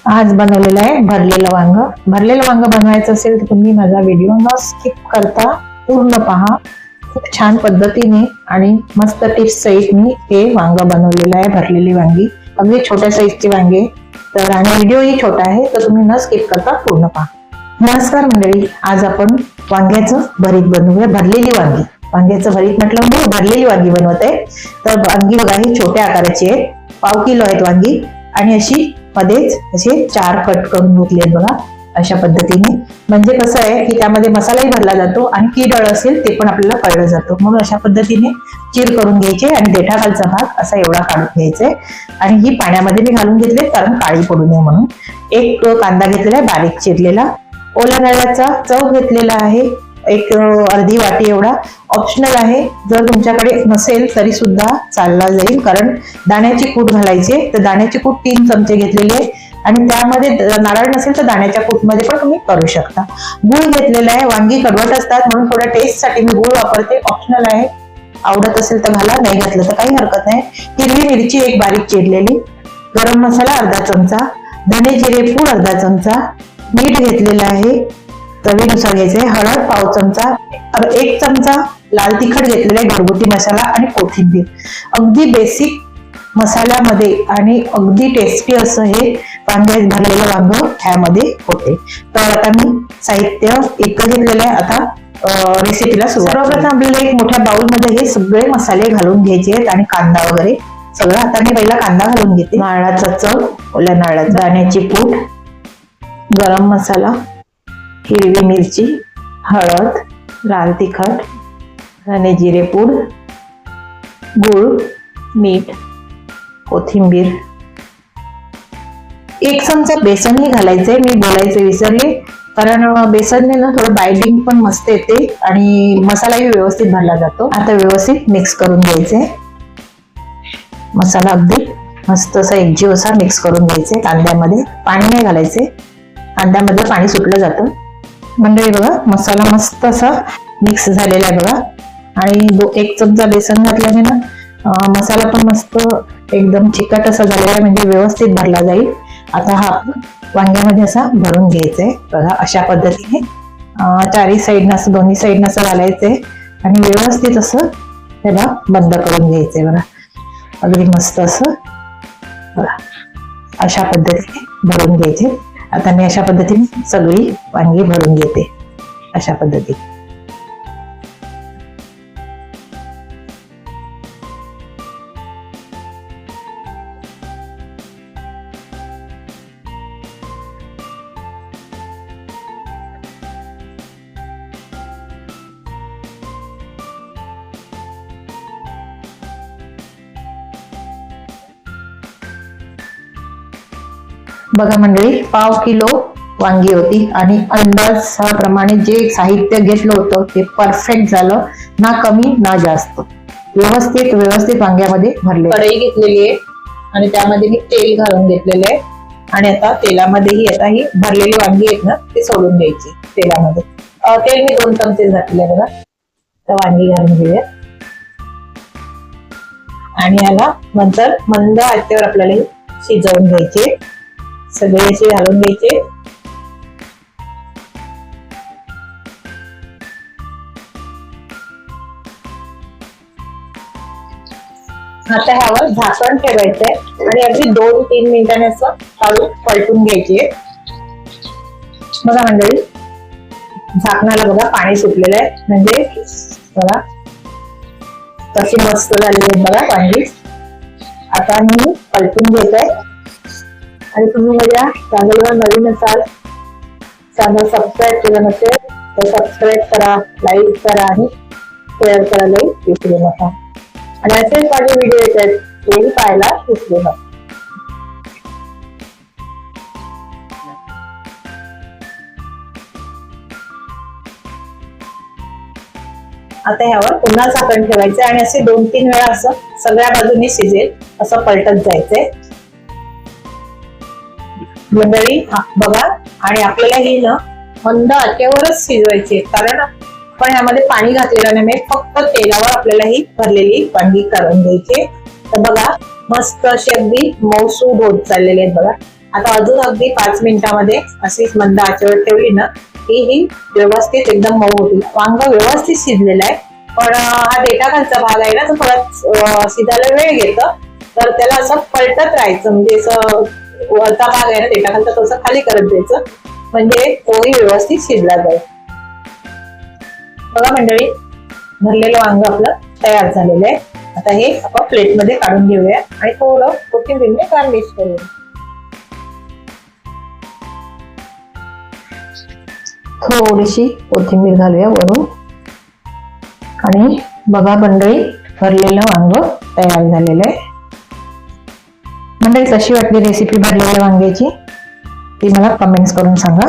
आज बनवलेलं आहे भरलेलं वांग. भरलेलं वांग बनवायचं असेल तर तुम्ही माझा व्हिडिओ न स्किप करता पूर्ण पहा. खूप छान पद्धतीने आणि मस्त टिप्स सहित मी हे वांग बनवलेलं आहे. भरलेली वांगी, अगदी छोट्या साईजची वांगे तर, आणि व्हिडिओ ही छोटा आहे तर तुम्ही न स्किप करता पूर्ण पहा. नमस्कार मंडळी, आज आपण वांग्याचं भरीत बनवूया. भरलेली वांगी, वांग्याचं भरीत म्हटलं म्हणजे भरलेली वांगी बनवत आहे. तर वांगी बघा ही छोट्या आकाराची आहे, 1/2 किलो आहेत वांगी आणि अशी मध्येच असे 4 कट करून घेतले आहेत बघा अशा पद्धतीने. म्हणजे कसं आहे की त्यामध्ये मसालाही भरला जातो आणि कीड असेल ते पण आपल्याला कळलं जातो, म्हणून अशा पद्धतीने चीर करून घ्यायचे आणि देठाखालचा भाग असा एवढा काढून घ्यायचा आणि ही पाण्यामध्ये मी घालून घेतले कारण काळी पडू नये म्हणून. एक कांदा घेतलेला आहे बारीक चिरलेला, ओला नारळाचा चव घेतलेला आहे एक अर्धी वाटी एवढा. ऑप्शनल आहे, जर तुमच्याकडे नसेल तरी सुद्धा चालला जाईल, कारण दाण्याची कूट घालायची. तर दाण्याची कूट 3 चमचे घेतलेली आहे आणि त्यामध्ये नारळ नसेल तर दाण्याच्या कूटमध्ये पण तुम्ही करू शकता. गूळ घेतलेला आहे, वांगी कडवट असतात म्हणून थोड्या टेस्ट साठी मी गूळ वापरते, ऑप्शनल आहे, आवडत असेल तर घाला, नाही घातलं तर काही हरकत नाही. हिरवी मिरची एक बारीक चिरलेली, गरम मसाला अर्धा चमचा, धने जिरे पूड अर्धा चमचा, मीठ घेतलेलं आहे चवीनुसार घ्यायचंय, हळद 1/2 चमचा, 1 चमचा लाल तिखट घेतलेला आहे, घरगुती मसाला आणि कोथिंबीर. अगदी बेसिक मसाल्यामध्ये आणि अगदी टेस्टी असं हे वांगे भरलेलं वांग ह्यामध्ये होते. तर आता मी साहित्य एक घेतलेलं आहे. आता रेसिपीला सर्वप्रथम आपल्याला एक मोठ्या बाउल मध्ये हे सगळे मसाले घालून घ्यायचे आहेत आणि कांदा वगैरे सगळं. आता मी पहिला कांदा घालून घेते. नारळाचा चव, ओल्या नारळाचा, दाण्याची पूड, गरम मसाला, हिरवी मिरची, हळद, लाल तिखट, धने जिरे पूड, गूळ, मीठ, कोथिंबीर, 1 चमचा बेसनही घालायचंय. मी बोलायचं विसरले, कारण बेसनने ना थोडं बाइंडिंग पण मस्त येते आणि मसालाही व्यवस्थित भरला जातो. आता व्यवस्थित मिक्स करून घ्यायचे. मसाला अगदी मस्त असा एकजीव असा मिक्स करून घ्यायचे. कांद्यामध्ये पाणी नाही घालायचे, कांद्यामध्ये पाणी सुटलं जातं. मंडळी बघा मसाला मस्त असा मिक्स झालेला आहे बघा, आणि 1 चमचा बेसन घातल्याने ना मसाला पण मस्त एकदम चिकट असा झालेला आहे, म्हणजे व्यवस्थित भरला जाईल. आता हा वांग्यामध्ये असा भरून घ्यायचा आहे बघा अशा पद्धतीने. 4 साईडनं असं, दोन्ही साईडनं असं घालायचंय आणि व्यवस्थित असं त्याला बंद करून घ्यायचंय बघा. अगदी मस्त असं बघा अशा पद्धतीने भरून घ्यायचे. आता मी अशा पद्धतीने सगळी वांगी भरून घेते अशा पद्धतीने. बघा मंडळी 1/2 किलो वांगी होती आणि अंदाजाप्रमाणे जे साहित्य घेतलं होतं ते परफेक्ट झालं, ना कमी ना जास्त, व्यवस्थित वांग्यामध्ये भरले. कढई घेतलेली आहे आणि त्यामध्ये मी तेल घालून घेतलेलं आहे आणि आता तेलामध्येही आता ही भरलेली वांगी आहेत ना ते सोडून द्यायची तेलामध्ये. तेल मी 2 चमचे घातले बघा. तर वांगी घालून घेऊया आणि याला नंतर मंद आचेवर आपल्याला शिजवून घ्यायचे. सगळे असे घालून घ्यायचे. आता ह्यावर झाकण ठेवायचंय आणि अगदी 2-3 मिनिटांनी असं हळू पलटून घ्यायचे. बघा मंडळी झाकणाला बघा पाणी सुटलेलं आहे, म्हणजे बघा कशी मस्त झालेली आहेत बघा वांगी. आता मी पलटून घेत आहे आणि तुम्ही माझ्या चॅनलवर नवीन असाल, चॅनल सबस्क्राईब केलं नसेल तर सबस्क्राईब करा, लाईक करा आणि शेअर करायला विसरू नका. आणि असेच माझे व्हिडिओ येत आहेत तेही पाहायला विसरू नका. आता ह्यावर पुन्हा झाकण ठेवायचं आणि असे 2-3 वेळा असं सगळ्या बाजूने शिजेल असं पलटत जायचंय मंडळी. बघा आणि आपल्याला ही ना मंद आचेवरच शिजवायची, कारण पण यामध्ये पाणी घातलेलं नाही, फक्त तेलावर आपल्याला ही भरलेली वांगी करून घ्यायची. तर बघा मस्त अशी अगदी मऊसूद होत चाललेले आहेत बघा. आता अजून अगदी 5 मिनिटांमध्ये अशीच मंद आचेवर ठेवली ना की ही व्यवस्थित एकदम मऊ होतील. वांग व्यवस्थित शिजलेलं आहे, पण हा देठाखालचा भाग आहे ना तो थोडा शिजायला वेळ घेतो. तर त्याला असं पलटत राहायचं, म्हणजे असं वरचा भाग आहे ना देठाखालचा तसं खाली करत द्यायचं, म्हणजे तोही व्यवस्थित शिजला जाईल. बघा मंडळी, भरलेलं वांग आपलं तयार झालेलं आहे. आता हे आपण प्लेटमध्ये काढून घेऊया आणि थोडं कोथिंबीरने गार्निश करूया. थोडीशी कोथिंबीर घालूया वरून. आणि बघा मंडळी, भरलेलं वांग तयार झालेलं आहे. मंडळी, कशी वाटली रेसिपी भरलेल्या वांग्याची ती मला कमेंट्स करून सांगा.